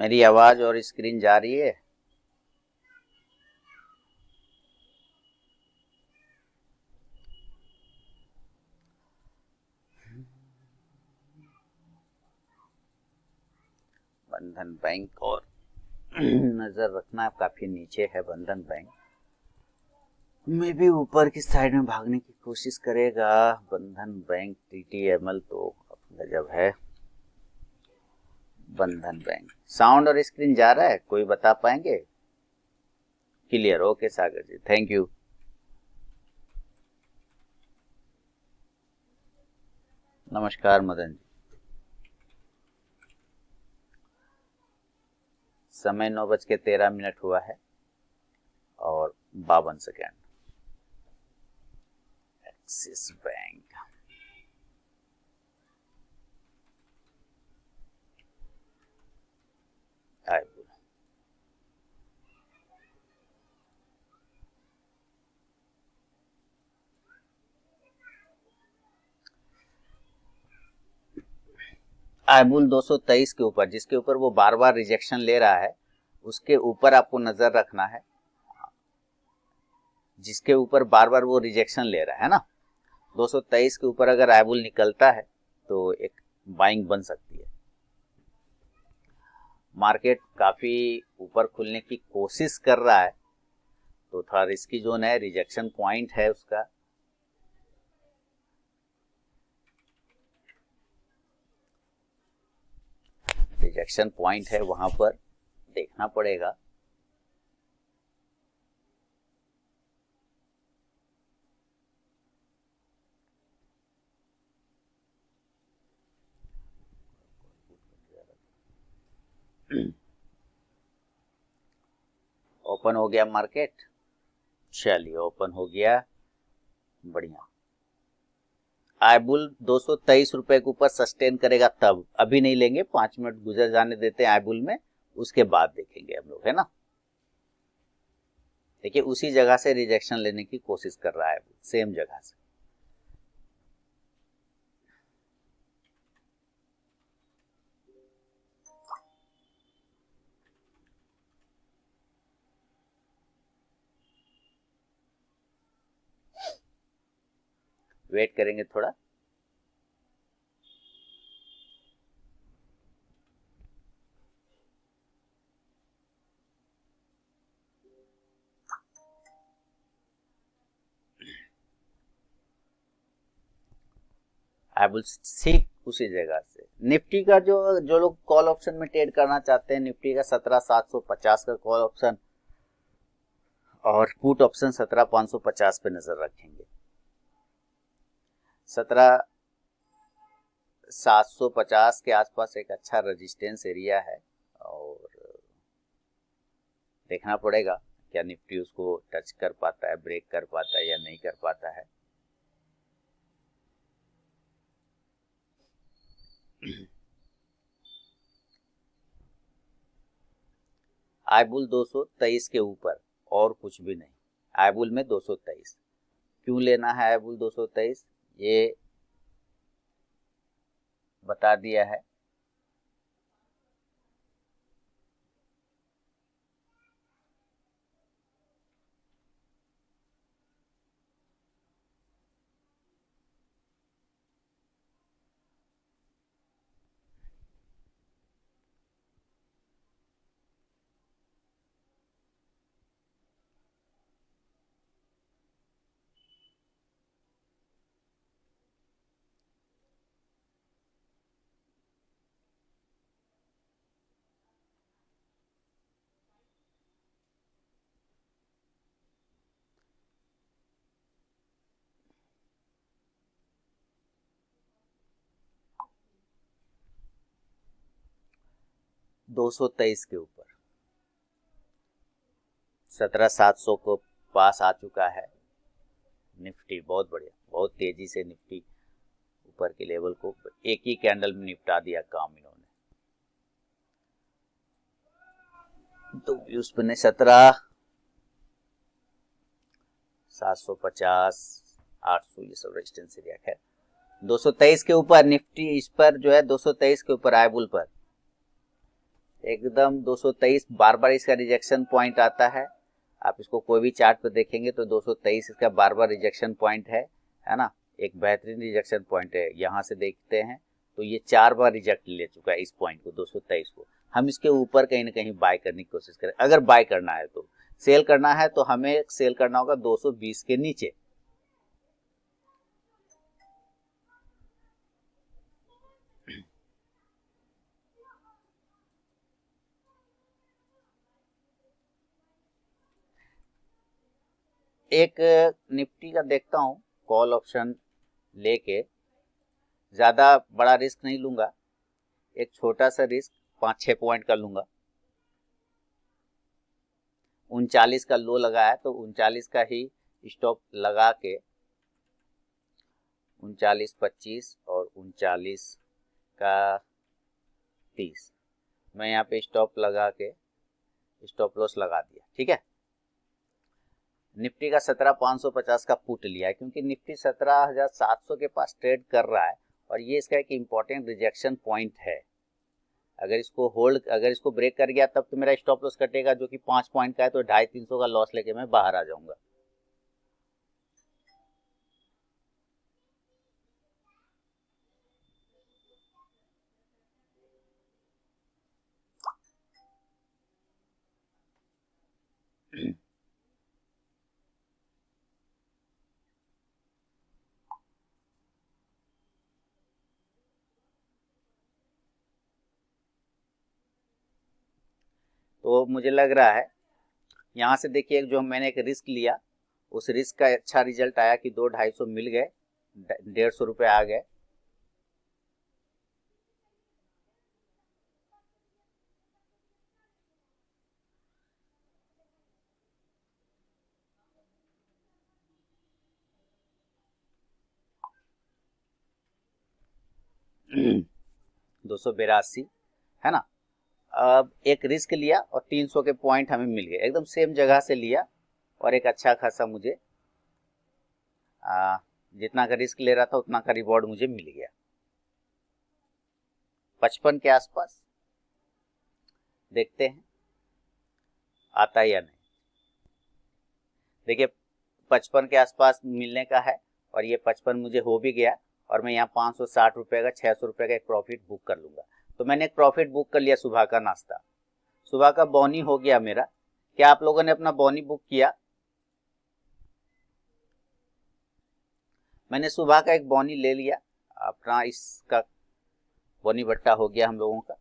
मेरी आवाज और स्क्रीन जा रही है? बंधन बैंक और नजर रखना, काफी नीचे है बंधन बैंक। मैं भी ऊपर की साइड में भागने की कोशिश करेगा। बंधन बैंक TTML तो गजब है। बंधन बैंक साउंड और स्क्रीन जा रहा है, कोई बता पाएंगे? Clear? Okay Sagar ji, thank you. नमस्कार मदन जी। समय 9:13 हुआ है और 52 सेकेंड। एक्सिस बैंक आयबुल 223 के ऊपर, जिसके ऊपर वो बार बार रिजेक्शन ले रहा है, उसके ऊपर आपको नजर रखना है। जिसके ऊपर बार बार वो रिजेक्शन ले रहा है ना, 223 के ऊपर अगर आयबुल निकलता है तो एक बाइंग बन सकती है। मार्केट काफी ऊपर खुलने की कोशिश कर रहा है, तो थोड़ा रिस्की जोन है, रिजेक्शन पॉइंट है उसका। रिजेक्शन पॉइंट है, वहां पर देखना पड़ेगा। ओपन हो गया मार्केट, चलिए ओपन हो गया, बढ़िया। आयबुल 223 रुपए के ऊपर सस्टेन करेगा तब, अभी नहीं लेंगे, 5 मिनट गुजर जाने देते हैं आयबुल में, उसके बाद देखेंगे हम लोग, है ना। देखिए उसी जगह से रिजेक्शन लेने की कोशिश कर रहा है, सेम जगह से। वेट करेंगे थोड़ा। आयबुल ठीक उसी जगह से। निफ्टी का जो जो लोग कॉल ऑप्शन में ट्रेड करना चाहते हैं, निफ्टी का 17,750 का कॉल ऑप्शन और पुट ऑप्शन 17,550 पे नजर रखेंगे। 17,750 के आसपास एक अच्छा रेजिस्टेंस एरिया है, और देखना पड़ेगा क्या निफ्टी उसको टच कर पाता है, ब्रेक कर पाता है या नहीं कर पाता है। आयबुल 223 के ऊपर और कुछ भी नहीं। आयबुल में 223 क्यों लेना है? आयबुल 223 ये बता दिया है। दो सौ तेईस के ऊपर 17,700 को पास आ चुका है निफ्टी। बहुत बढ़िया, बहुत तेजी से निफ्टी ऊपर के लेवल को एक ही कैंडल में निपटा दिया काम इन्होंने। तो उस पर 17,750, 800 ये सब रेजिस्टेंस एरिया है। 223 के ऊपर निफ्टी, इस पर जो है 223 के ऊपर आयबुल पर एकदम 223 बार बार इसका रिजेक्शन पॉइंट आता है। आप इसको कोई भी चार्ट पर देखेंगे तो 223 इसका बार बार रिजेक्शन पॉइंट है ना, एक बेहतरीन रिजेक्शन पॉइंट है। यहाँ से देखते हैं तो ये 4 बार रिजेक्ट ले चुका है इस पॉइंट को, 223 को। हम इसके ऊपर कहीं ना कहीं बाय करने की कोशिश करें। अगर बाय करना है तो, सेल करना है तो हमें सेल करना होगा 220 के नीचे। एक निफ्टी का देखता हूं, कॉल ऑप्शन लेके ज्यादा बड़ा रिस्क नहीं लूंगा, एक छोटा सा रिस्क 5-6 पॉइंट का लूंगा। 39 का लो लगा है तो 39 का ही स्टॉप लगा के 39.25 और 39 का 30 मैं यहाँ पे स्टॉप लगा के स्टॉप लॉस लगा दिया। ठीक है, निफ्टी का 17,550 का पुट लिया है क्योंकि निफ्टी 17,700 के पास ट्रेड कर रहा है और ये इसका एक इम्पॉर्टेंट रिजेक्शन पॉइंट है। अगर इसको ब्रेक कर गया तब तो मेरा स्टॉप लॉस कटेगा जो कि 5 पॉइंट का है, तो 250-300 का लॉस लेके मैं बाहर आ जाऊंगा। तो मुझे लग रहा है यहाँ से देखिए, जो मैंने एक रिस्क लिया उस रिस्क का अच्छा रिजल्ट आया कि 200-250 मिल गए, 150 रुपये आ गए। $282 है ना। अब एक रिस्क लिया और 300 के पॉइंट हमें मिल गए, एकदम सेम जगह से लिया और एक अच्छा खासा मुझे जितना का रिस्क ले रहा था उतना का रिवॉर्ड मुझे मिल गया 55 के आसपास। देखते हैं आता है या नहीं। देखिए 55 के आसपास मिलने का है और ये 55 मुझे हो भी गया और मैं यहाँ 560 रुपये का 600 रुपये का एक प्रॉफिट बुक कर लूंगा। तो मैंने एक प्रॉफिट बुक कर लिया सुबह का नाश्ता, सुबह का बोनी हो गया मेरा। क्या आप लोगों ने अपना बोनी बुक किया? मैंने सुबह का एक बोनी ले लिया अपना, इसका बोनी भट्टा हो गया हम लोगों का।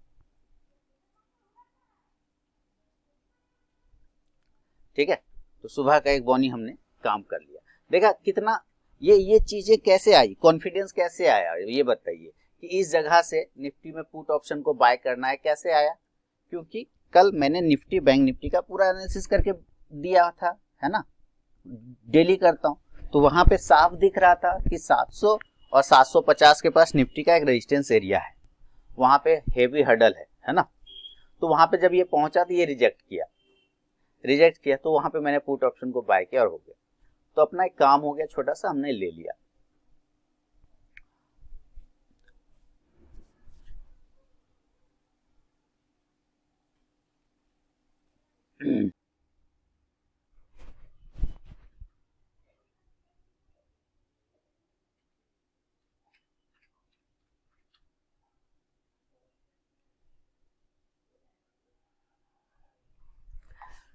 ठीक है, तो सुबह का एक बोनी हमने काम कर लिया। देखा कितना ये चीजें कैसे आई, कॉन्फिडेंस कैसे आया, ये बताइए कि इस जगह से निफ्टी में पुट ऑप्शन को बाय करना है, कैसे आया? क्योंकि कल मैंने निफ्टी बैंक निफ्टी का पूरा एनालिसिस करके दिया था, है ना, डेली करता हूं, तो वहां पे साफ दिख रहा था कि 700 और 750 के पास निफ्टी का एक रेजिस्टेंस एरिया है, वहां पे हेवी हर्डल है ना। तो वहां पे जब ये पहुंचा तो ये रिजेक्ट किया तो वहां पे मैंने पुट ऑप्शन को बाय किया और हो गया। तो अपना एक काम हो गया छोटा सा, हमने ले लिया।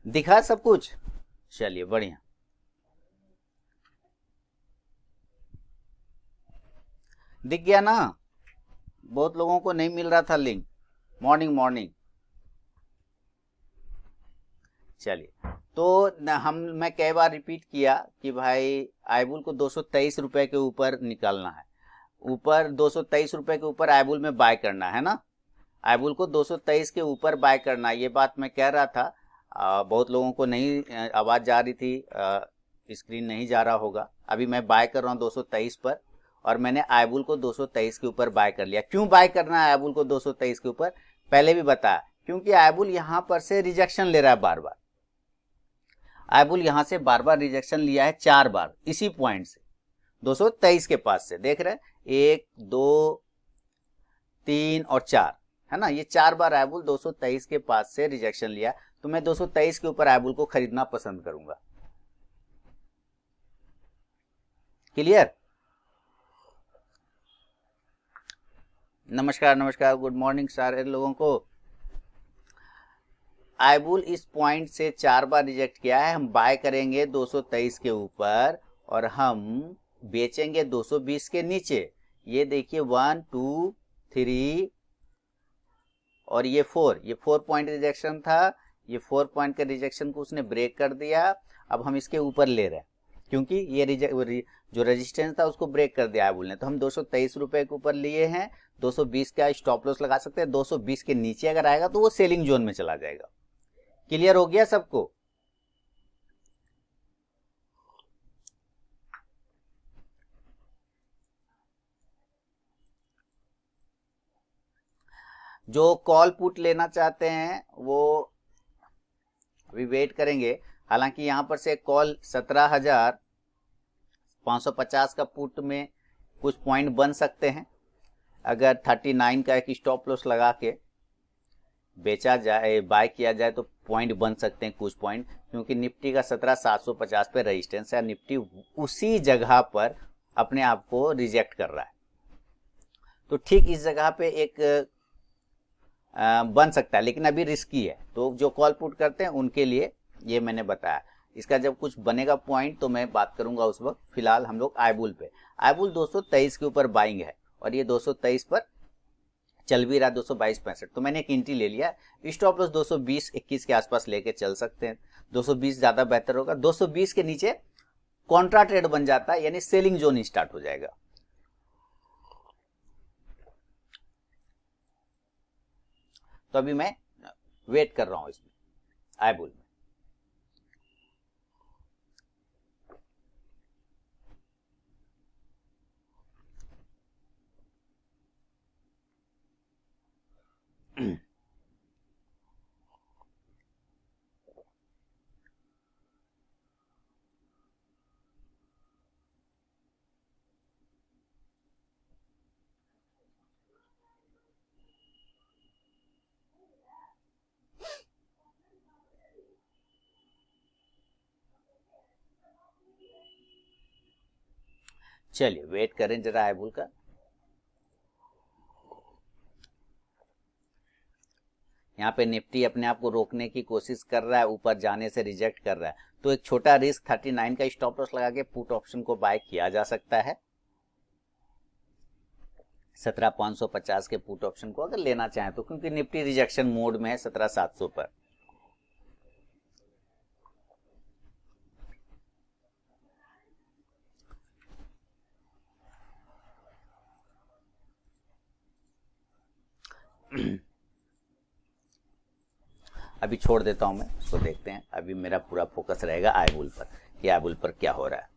दिखा सब कुछ, चलिए बढ़िया। दिख गया ना, बहुत लोगों को नहीं मिल रहा था लिंक। मॉर्निंग चलिए, तो मैं कई बार रिपीट किया कि भाई आईबुल को 223 रुपए के ऊपर निकालना है, ऊपर 223 रुपए के ऊपर आईबुल में बाय करना है ना, आईबुल को 223 के ऊपर बाय करना है। ये बात मैं कह रहा था, बहुत लोगों को नहीं आवाज जा रही थी, स्क्रीन नहीं जा रहा होगा। अभी मैं बाय कर रहा हूँ 223 पर और मैंने आईबुल को 223 के ऊपर बाय कर लिया। क्यों बाय करना है आईबुल को 223 के ऊपर, पहले भी बताया, क्योंकि आईबुल यहां पर से रिजेक्शन ले रहा है बार बार। आईबुल यहां से बार बार रिजेक्शन लिया है 4 बार इसी पॉइंट से, 223 के पास से। देख रहे हैं 1 2 3 और 4, है ना, ये 4 बार आईबुल 223 के पास से रिजेक्शन लिया, तो मैं 223 के ऊपर आईबुल को खरीदना पसंद करूंगा। क्लियर? नमस्कार नमस्कार, गुड मॉर्निंग सारे लोगों को। आईबुल इस पॉइंट से 4 बार रिजेक्ट किया है, हम बाय करेंगे 223 के ऊपर और हम बेचेंगे 220 के नीचे। ये देखिए 1 2 3 और ये 4 पॉइंट रिजेक्शन था, ये 4 पॉइंट के रिजेक्शन को उसने ब्रेक कर दिया। अब हम इसके ऊपर ले रहे हैं क्योंकि ये जो रेजिस्टेंस था उसको ब्रेक कर दिया आईबुल ने, तो हम 223 रुपए के ऊपर लिए हैं। 220 का स्टॉप लॉस लगा सकते हैं, 220 के नीचे अगर आएगा तो वो सेलिंग जोन में चला जाएगा। क्लियर हो गया सबको? जो कॉल पुट लेना चाहते हैं वो अभी वेट करेंगे। हालांकि यहां पर से कॉल 17,550 का पुट में कुछ पॉइंट बन सकते हैं। अगर 39 का एक स्टॉप लॉस लगा के बेचा जाए, बाय किया जाए, तो पॉइंट बन सकते हैं कुछ पॉइंट, क्योंकि निफ्टी का 17,750 पे रेजिस्टेंस है। निफ्टी उसी जगह पर अपने आप को रिजेक्ट कर रहा है, तो ठीक इस जगह पे एक बन सकता है, लेकिन अभी रिस्की है। तो जो कॉल पुट करते हैं उनके लिए ये मैंने बताया। इसका जब कुछ बनेगा पॉइंट तो मैं बात करूंगा उस वक्त। फिलहाल हम लोग आईबुल पे, आईबुल 223 के ऊपर बाइंग है और ये 223 पर चल भी रहा 222.65, तो मैंने एक एंट्री ले लिया। स्टॉप लॉस 220-21 के आसपास लेके चल सकते हैं। 220 ज्यादा बेहतर होगा। 220 के नीचे कॉन्ट्रा ट्रेड बन जाता है, यानी सेलिंग जोन स्टार्ट हो जाएगा। तो अभी मैं वेट कर रहा हूं इसमें आईबुल में। चलिए वेट करें जरा आईबुल का। यहाँ पे निफ्टी अपने आप को रोकने की कोशिश कर रहा है, ऊपर जाने से रिजेक्ट कर रहा है, तो एक छोटा रिस्क 39 का स्टॉप लॉस लगा के पुट ऑप्शन को बाय किया जा सकता है। 17,550 के पुट ऑप्शन को अगर लेना चाहें तो, क्योंकि निफ्टी रिजेक्शन मोड में है 17,700 पर। अभी छोड़ देता हूं मैं इसको, देखते हैं। अभी मेरा पूरा फोकस रहेगा आईबुल पर कि आईबुल पर क्या हो रहा है।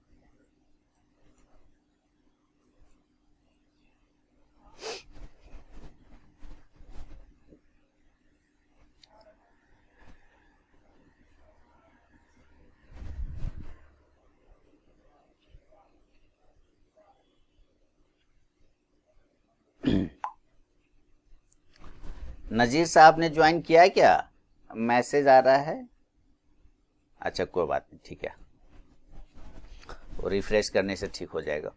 नजीर साहब ने ज्वाइन किया है क्या? मैसेज आ रहा है। अच्छा कोई बात नहीं, ठीक है, वो रिफ्रेश करने से ठीक हो जाएगा।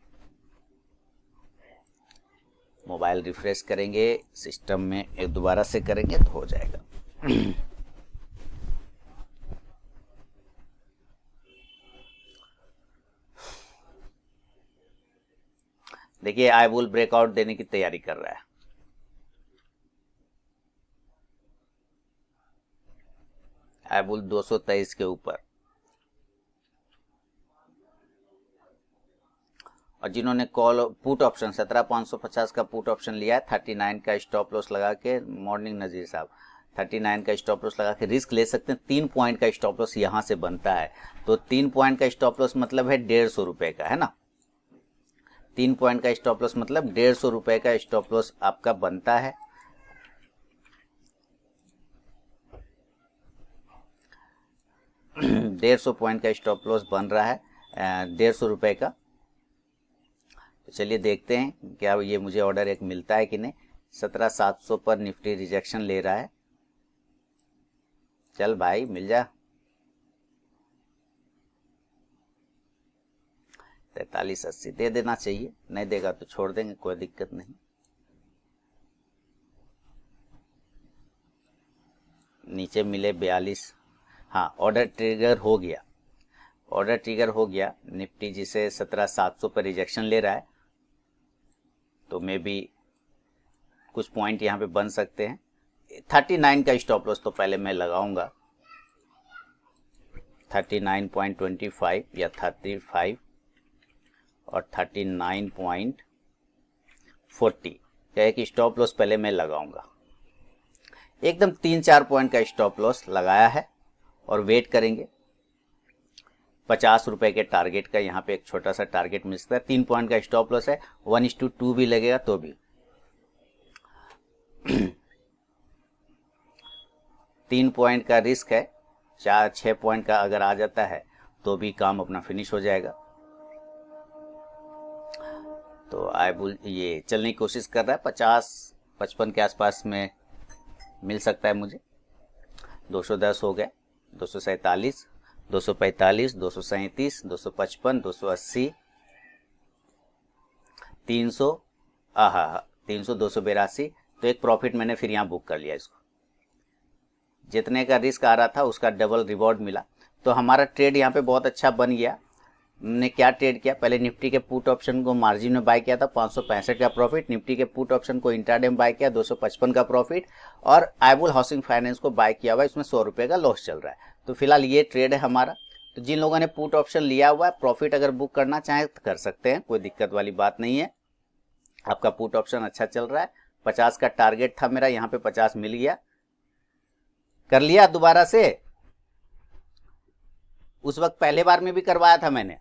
मोबाइल रिफ्रेश करेंगे, सिस्टम में एक दोबारा से करेंगे तो हो जाएगा। देखिए आईबुल ब्रेकआउट देने की तैयारी कर रहा है। आईबुल 223 के ऊपर, और जिन्होंने कॉल पुट ऑप्शन 17,550 का पुट ऑप्शन लिया है, 39 का स्टॉप लॉस लगा के, मॉर्निंग नजीर साहब, 39 का स्टॉप लॉस लगा के रिस्क ले सकते हैं। 3 पॉइंट का स्टॉप लॉस यहां से बनता है, तो 3 पॉइंट का स्टॉप लॉस मतलब है 150 रुपए का, है ना। 3 पॉइंट का स्टॉप लॉस मतलब 150 रुपए का स्टॉप लॉस आपका बनता है। $150 पॉइंट का स्टॉप लॉस बन रहा है, 150 रुपए का। तो चलिए देखते हैं क्या ये मुझे ऑर्डर एक मिलता है कि नहीं। 17,700 पर निफ्टी रिजेक्शन ले रहा है। चल भाई मिल जा। 43.80 दे देना चाहिए, नहीं देगा तो छोड़ देंगे, कोई दिक्कत नहीं। नीचे मिले 42। हाँ, ऑर्डर ट्रिगर हो गया, ऑर्डर ट्रिगर हो गया। निफ्टी जिसे 17,700 पर रिजेक्शन ले रहा है, तो मे भी कुछ पॉइंट यहाँ पे बन सकते हैं। 39 का स्टॉप लॉस तो पहले मैं लगाऊंगा, 39.25 या 35 और 39.40 का एक स्टॉप लॉस पहले मैं लगाऊंगा। एकदम 3-4 पॉइंट का स्टॉप लॉस लगाया है और वेट करेंगे। 50 रुपए के टारगेट का यहाँ पे एक छोटा सा टारगेट मिल सकता है। 3 पॉइंट का स्टॉप लॉस है, 1:2 भी लगेगा तो भी 3 पॉइंट का रिस्क है। 4-6 पॉइंट का अगर आ जाता है तो भी काम अपना फिनिश हो जाएगा। तो आई बुल ये चलने की कोशिश कर रहा है, 50-55 के आसपास में मिल सकता है मुझे। 210 हो गया, 247, 245, 237, 255, 280, 300, 300, 282। तो एक प्रॉफिट मैंने फिर यहाँ बुक कर लिया इसको। जितने का रिस्क आ रहा था उसका डबल रिवॉर्ड मिला। तो हमारा ट्रेड यहाँ पे बहुत अच्छा बन गया। हमने क्या ट्रेड किया, पहले निफ्टी के पुट ऑप्शन को मार्जिन में बाय किया था, 565 का प्रॉफिट। निफ्टी के पुट ऑप्शन को इंट्राडे में बाय किया, 255 का प्रॉफिट। और आईबुल हाउसिंग फाइनेंस को बाय किया हुआ, इसमें 100 रुपए का लॉस चल रहा है। तो फिलहाल ये ट्रेड है हमारा। तो जिन लोगों ने पुट ऑप्शन लिया हुआ है, प्रॉफिट अगर बुक करना चाहें तो कर सकते हैं, कोई दिक्कत वाली बात नहीं है। आपका पुट ऑप्शन अच्छा चल रहा है। 50 का टारगेट था मेरा, यहाँ पे 50 मिल गया। कर लिया दोबारा से, उस वक्त पहले बार में भी करवाया था मैंने,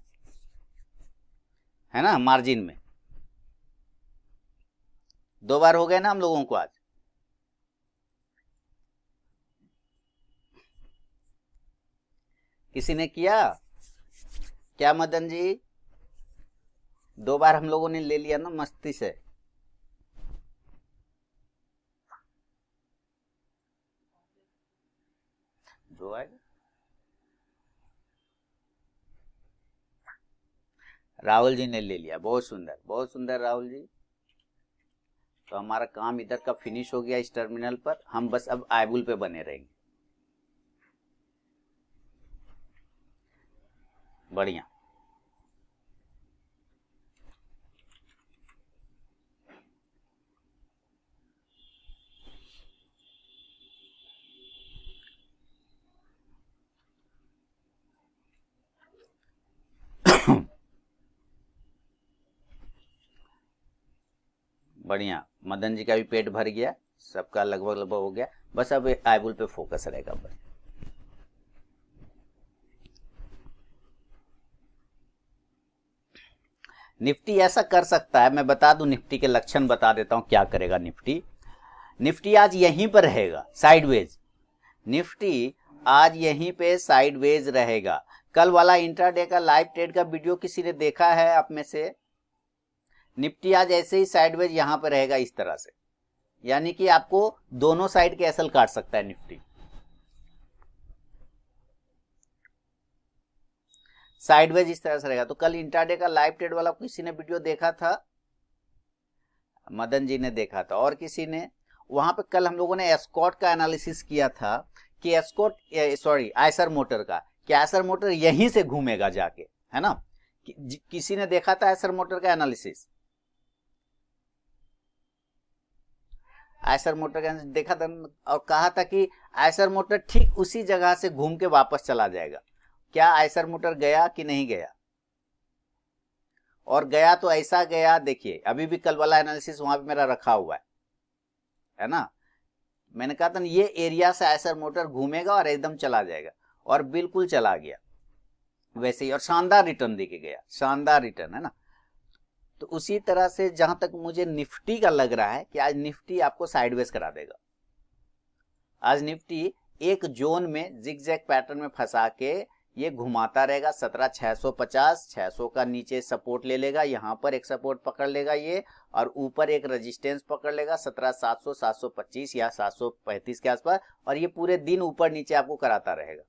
है ना, मार्जिन में। 2 बार हो गए ना हम लोगों को आज। किसी ने किया क्या मदन जी? 2 बार हम लोगों ने ले लिया ना मस्ती से। जो आएगा राहुल जी ने ले लिया, बहुत सुंदर, बहुत सुंदर राहुल जी। तो हमारा काम इधर का फिनिश हो गया इस टर्मिनल पर। हम बस अब आईबुल पे बने रहेंगे। बढ़िया। बढ़िया, मदन जी का भी पेट भर गया, सबका लगभग हो गया। बस अब आईबुल पे फोकस रहेगा बस। निफ्टी ऐसा कर सकता है, मैं बता दूं, निफ्टी के लक्षण बता देता हूं क्या करेगा निफ्टी। निफ्टी आज यहीं पर रहेगा साइडवेज। निफ्टी आज यहीं पे साइडवेज रहेगा। कल वाला इंट्राडे का लाइव ट्रेड का वीडियो किसी ने देखा है आप में से? निफ्टी आज ऐसे ही साइडवेज यहां पर रहेगा इस तरह से, यानी कि आपको दोनों साइड के एसएल काट सकता है निफ्टी। साइडवेज इस तरह से रहेगा। तो कल इंट्राडे का लाइव ट्रेड वाला किसी ने वीडियो देखा था? मदन जी ने देखा था, और किसी ने? वहां पे कल हम लोगों ने एस्कॉर्ट का एनालिसिस किया था कि आयसर मोटर का, कि आयसर मोटर यहीं से घूमेगा जाके, है ना। किसी ने देखा था आयसर मोटर का एनालिसिस? आयसर मोटर का देखा था और कहा था कि आयसर मोटर ठीक उसी जगह से घूम के वापस चला जाएगा। क्या आयसर मोटर गया कि नहीं गया? और गया तो ऐसा गया, देखिए अभी भी कल वाला एनालिसिस वहां पे मेरा रखा हुआ है ना। मैंने कहा था ये एरिया से आयसर मोटर घूमेगा और एकदम चला जाएगा, और बिल्कुल चला गया वैसे ही, और शानदार रिटर्न देके गया, शानदार रिटर्न, है ना। तो उसी तरह से जहां तक मुझे निफ्टी का लग रहा है कि आज निफ्टी आपको साइडवेज करा देगा। आज निफ्टी एक जोन में जिगजैग पैटर्न में फंसा के ये घुमाता रहेगा 17,650, 600 का नीचे सपोर्ट ले लेगा, यहाँ पर एक सपोर्ट पकड़ लेगा ये, और ऊपर एक रेजिस्टेंस पकड़ लेगा 17,700, 725 या 735 के आसपास, और ये पूरे दिन ऊपर नीचे आपको कराता रहेगा।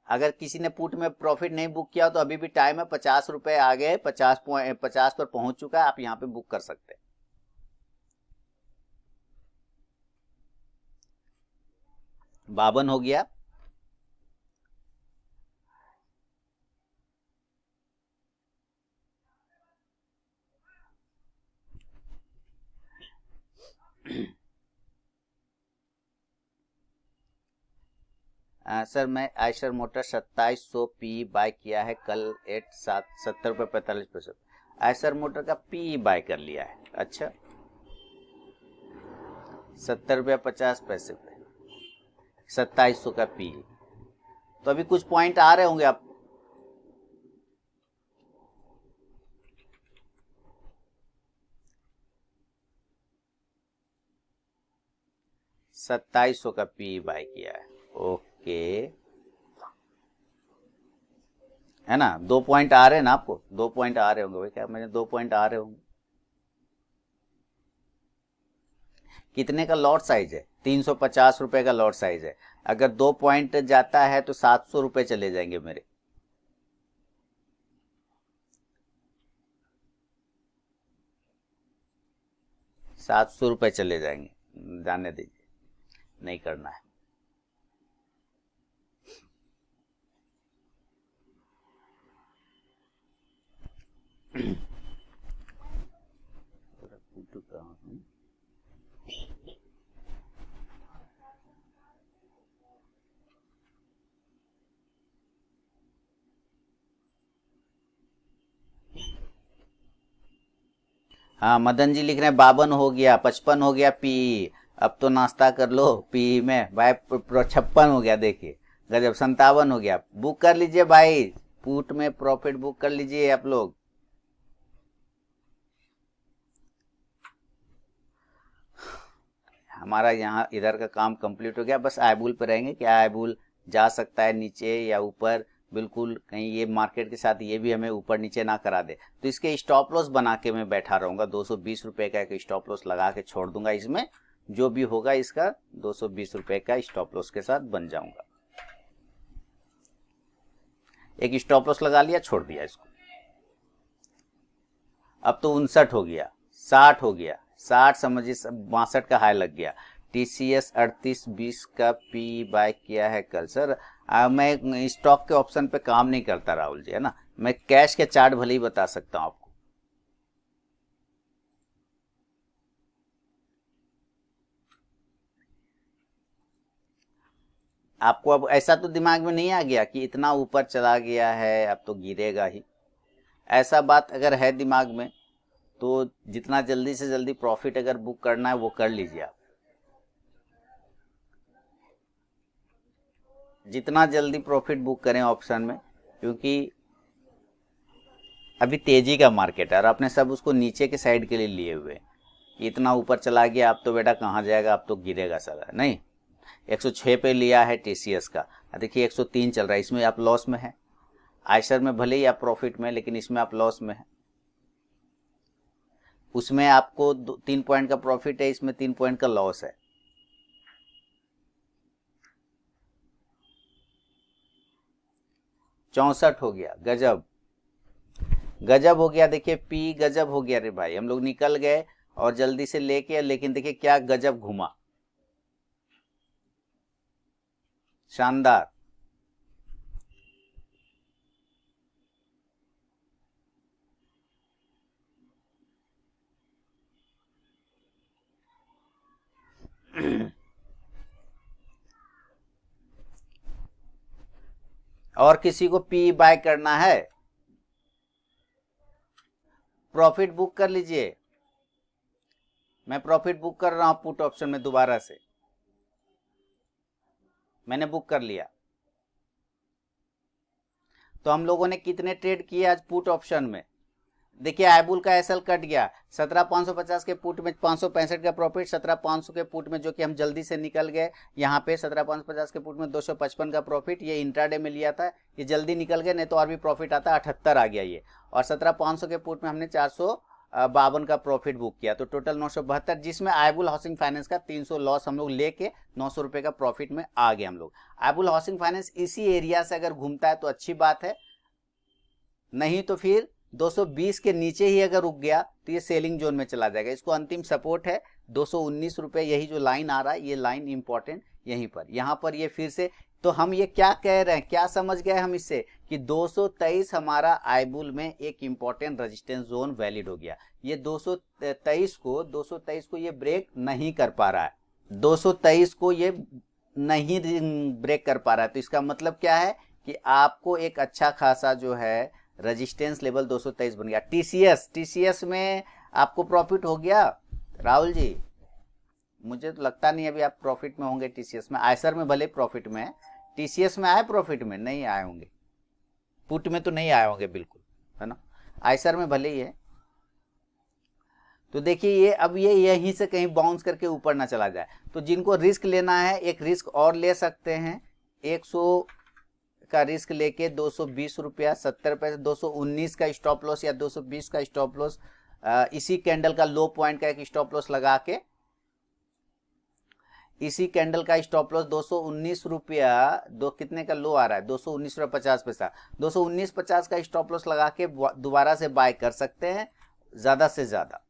अगर किसी ने पुट में प्रॉफिट नहीं बुक किया तो अभी भी टाइम है, 50 रुपए आगे 50 पर पहुंच चुका है, आप यहाँ पे बुक कर सकते हैं। बावन हो गया। सर मैं आयशर मोटर 2700 पी बाय किया है कल एट 70 रुपये 45 पैसे। आयशर मोटर का पी बाय कर लिया है, अच्छा 70 रुपये 50 पैसे पे 2700 का पी, तो अभी कुछ पॉइंट आ रहे होंगे आप। $2700 का पी बाय किया है, ओके है ना। 2 पॉइंट आ रहे हैं ना आपको, 2 पॉइंट आ रहे होंगे भाई, क्या मैंने 2 पॉइंट आ रहे होंगे। कितने का लॉट साइज है? 350 रुपए का लॉट साइज है। अगर 2 पॉइंट जाता है तो 700 रुपए चले जाएंगे मेरे। ₹700 चले जाएंगे, जाने दीजिए, नहीं करना है। हाँ मदन जी लिख रहे हैं 52 हो गया, 55 हो गया पी, अब तो नाश्ता कर लो पी में भाई। 56 हो गया, देखिए गजब। 57 हो गया, बुक कर लीजिए भाई, पुट में प्रॉफिट बुक कर लीजिए आप लोग। हमारा यहाँ इधर का काम कंप्लीट हो गया, बस आयबुल पे रहेंगे कि आयबुल जा सकता है नीचे या ऊपर, बिल्कुल कहीं ये मार्केट के साथ ये भी हमें ऊपर नीचे ना करा दे। तो इसके स्टॉप लॉस बना के मैं बैठा रहूंगा, 220 रुपए का एक स्टॉप लॉस लगा के छोड़ दूंगा इसमें, जो भी होगा इसका 220 रुपए का स्टॉप लॉस के साथ बन जाऊंगा। एक स्टॉप लॉस लगा लिया, छोड़ दिया इसको। अब तो 59 हो गया, 60 हो गया, 60 समझिए 62 का हाई लग गया। टीसीएस 3820 का पी बाय किया है कल सर। मैं स्टॉक के ऑप्शन पे काम नहीं करता राहुल जी, है ना। मैं कैश के चार्ट भले ही बता सकता हूं आपको। आपको अब ऐसा तो दिमाग में नहीं आ गया कि इतना ऊपर चला गया है अब तो गिरेगा ही, ऐसा बात अगर है दिमाग में तो जितना जल्दी से जल्दी प्रॉफिट अगर बुक करना है वो कर लीजिए आप, जितना जल्दी प्रॉफिट बुक करें ऑप्शन में, क्योंकि अभी तेजी का मार्केट है और आपने सब उसको नीचे के साइड के लिए लिए हुए। इतना ऊपर चला गया अब तो बेटा कहाँ जाएगा, अब तो गिरेगा सारा। नहीं, 106 पे लिया है टीसीएस का, देखिए 103 चल रहा है, इसमें आप लॉस में है। आयशर में भले ही आप प्रॉफिट में, लेकिन इसमें आप लॉस में है। उसमें आपको 3 पॉइंट का प्रॉफिट है, इसमें 3 पॉइंट का लॉस है। चौसठ हो गया, गजब गजब हो गया। देखिए पी गजब हो गया रे भाई, हम लोग निकल गए और जल्दी से लेके, लेकिन देखिए क्या गजब घुमा, शानदार। और किसी को पी बाय करना है, प्रॉफिट बुक कर लीजिए। मैं प्रॉफिट बुक कर रहा हूं पुट ऑप्शन में, दोबारा से मैंने बुक कर लिया। तो हम लोगों ने कितने ट्रेड किए आज पुट ऑप्शन में? देखिए आईबुल का एसएल कट गया, 17,550 के पुट में 565 का प्रॉफिट, 17,500 के पुट में जो कि हम जल्दी से निकल गए, यहाँ पे 17,550 के पुट में 255 का प्रॉफिट, ये इंट्राडे में लिया था, ये जल्दी निकल गए, नहीं तो और भी प्रॉफिट आता, 78 आ गया ये। और 17,500 के पुट में हमने 452 का प्रॉफिट बुक किया, तो टोटल 972, जिसमें आईबुल हाउसिंग फाइनेंस का 300 लॉस हम लोग लेके 900 रुपये का प्रॉफिट में आ गए हम लोग। आईबुल हाउसिंग फाइनेंस इसी एरिया से अगर घूमता है तो अच्छी बात है, नहीं तो फिर 220 के नीचे ही अगर रुक गया तो ये सेलिंग जोन में चला जाएगा। इसको अंतिम सपोर्ट है 219 रुपये, यही जो लाइन आ रहा है ये लाइन इंपॉर्टेंट यहीं पर, यहाँ पर ये फिर से, तो हम ये क्या कह रहे हैं, क्या समझ गए हम इससे कि 223 हमारा आईबुल में एक इंपॉर्टेंट रेजिस्टेंस जोन वैलिड हो गया। ये 223 को ये ब्रेक नहीं कर पा रहा है, 223 को ये नहीं ब्रेक कर पा रहा है, तो इसका मतलब क्या है कि आपको एक अच्छा खासा जो है रेजिस्टेंस लेवल 223 बन गया। टीसीएस में आपको प्रॉफिट हो गया राहुल जी? मुझे तो लगता नहीं अभी आप प्रॉफिट में होंगे टीसीएस में। आयसर में भले प्रॉफिट में है, टीसीएस में आए प्रॉफिट में? नहीं आए होंगे, पुट में तो नहीं आए होंगे बिल्कुल, है ना, आयसर में भले ही है। तो देखिए ये अब ये यहीं से कहीं बाउंस करके ऊपर ना चला जाए, तो जिनको रिस्क लेना है एक रिस्क और ले सकते हैं, 100 का रिस्क लेके 220 रुपया 70 पैसे, 219 का स्टॉप लॉस या 220 का स्टॉप लॉस, इसी कैंडल का लो पॉइंट का एक स्टॉप लॉस लगा के, इसी कैंडल का स्टॉप लॉस 219 रुपया, दो कितने का लो आ रहा है, 219 रुपया 50 पैसा, 219.50 का स्टॉप लॉस लगा के दोबारा से बाय कर सकते हैं, ज्यादा से ज्यादा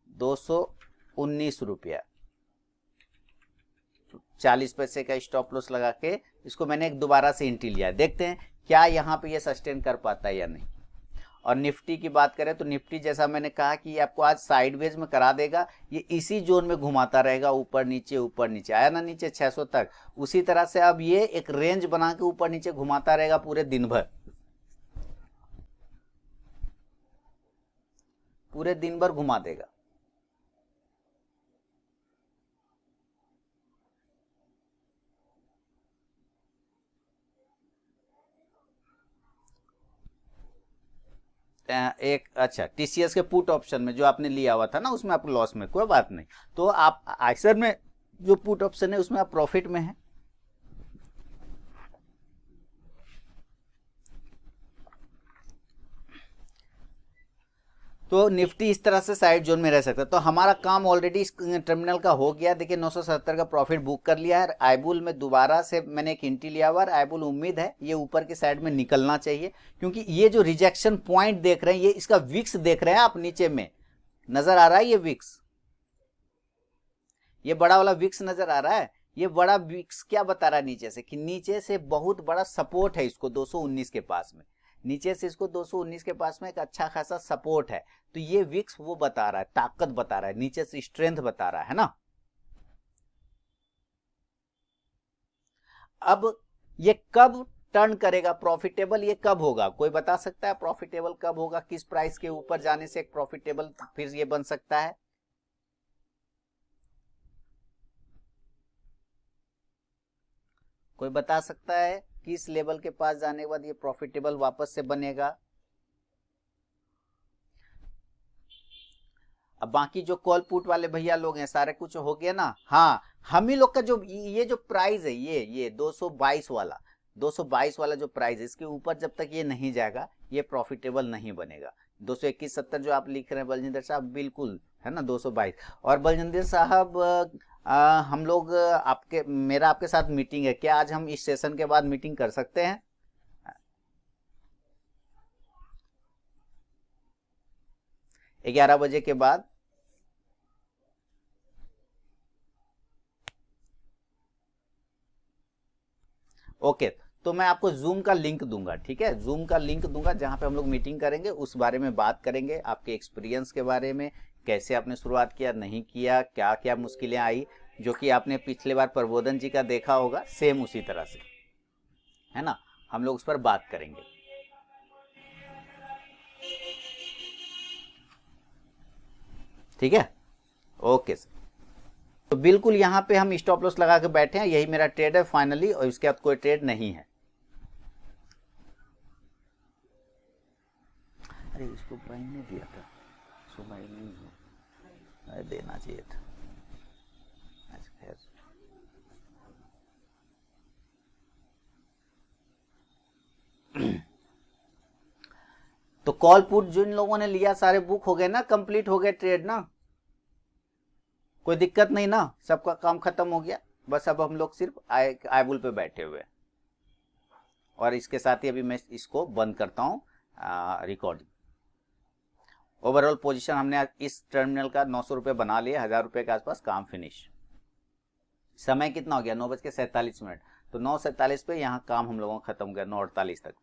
219 रुपया 40 पैसे का स्टॉप लॉस लगा के इसको मैंने एक दोबारा से एंट्री लिया। देखते हैं क्या यहाँ पे ये सस्टेन कर पाता है या नहीं। और निफ्टी की बात करें तो निफ्टी जैसा मैंने कहा कि आपको आज साइडवेज में करा देगा, ये इसी जोन में घुमाता रहेगा, ऊपर नीचे आया ना नीचे 600 तक, उसी तरह से अब ये एक रेंज बना के ऊपर नीचे घुमाता रहेगा पूरे दिन भर, पूरे दिन भर घुमा देगा। एक अच्छा टीसीएस के पुट ऑप्शन में जो आपने लिया हुआ था ना, उसमें आपको लॉस में, कोई बात नहीं, तो आप आइसर में जो पुट ऑप्शन है उसमें आप प्रॉफिट में है। तो निफ्टी इस तरह से साइड जोन में रह सकता है। तो हमारा काम ऑलरेडी इस टर्मिनल का हो गया। देखिए 970 का प्रॉफिट बुक कर लिया है। आईबुल में दोबारा से मैंने एक एंट्री लिया हुआ है। आईबुल उम्मीद है ये ऊपर की साइड में निकलना चाहिए, क्योंकि ये जो रिजेक्शन पॉइंट देख रहे हैं, ये इसका विक्स देख रहे हैं आप, नीचे में नजर आ रहा है ये विक्स, ये बड़ा वाला विक्स नजर आ रहा है। ये बड़ा विक्स क्या बता रहा है नीचे से, कि नीचे से बहुत बड़ा सपोर्ट है इसको 219 के पास में, नीचे से इसको 219 के पास में एक अच्छा खासा सपोर्ट है। तो ये विक्स वो बता रहा है, ताकत बता रहा है, नीचे से स्ट्रेंथ बता रहा है ना। अब ये कब टर्न करेगा प्रॉफिटेबल, ये कब होगा, कोई बता सकता है प्रॉफिटेबल कब होगा, किस प्राइस के ऊपर जाने से एक प्रॉफिटेबल फिर ये बन सकता है? कोई बता सकता है किस लेवल के पास जाने के बाद ये प्रॉफिटेबल वापस से बनेगा? अब बाकी जो कॉल पुट वाले भैया लोग हैं, सारे कुछ हो गया ना। हाँ, हम ही लोग का जो ये जो प्राइस है, ये 222 वाला, 222 वाला जो प्राइस है, इसके ऊपर जब तक ये नहीं जाएगा ये प्रॉफिटेबल नहीं बनेगा। 221.70 जो आप लिख रहे हैं बलजिंदर साहब, बिल्कुल है ना 222। और बलजिंदर साहब हम लोग मेरा आपके साथ मीटिंग है, क्या आज हम इस सेशन के बाद मीटिंग कर सकते हैं? 11 बजे के बाद। ओके, तो मैं आपको जूम का लिंक दूंगा, ठीक है, जूम का लिंक दूंगा जहां पे हम लोग मीटिंग करेंगे, उस बारे में बात करेंगे, आपके एक्सपीरियंस के बारे में, कैसे आपने शुरुआत किया, नहीं किया, क्या क्या मुश्किलें आई, जो कि आपने पिछले बार प्रबोधन जी का देखा होगा, सेम उसी तरह से, है ना, हम लोग उस पर बात करेंगे। ठीक है, ओके सर। तो बिल्कुल यहाँ पे हम स्टॉप लॉस लगा के बैठे हैं, यही मेरा ट्रेड है फाइनली, और इसके बाद कोई ट्रेड नहीं है। भाई ने दिया था, सुबह ही नहीं है, अरे देना चाहिए था। अच्छा खैर, तो कॉल पुट जिन लोगों ने लिया सारे बुक हो गए ना, कंप्लीट हो गए ट्रेड ना, कोई दिक्कत नहीं ना, सबका काम खत्म हो गया। बस अब हम लोग सिर्फ आई बुल पे बैठे हुए, और इसके साथ ही अभी मैं इसको बंद करता हूँ रिकॉर्डिंग। ओवरऑल पोजीशन हमने इस टर्मिनल का 900 रुपये बना लिया, 1000 रुपये के आसपास काम फिनिश। समय कितना हो गया, 9:47। तो 9:47 पे यहाँ काम हम लोगों का खत्म हो गया, 9:48 तक।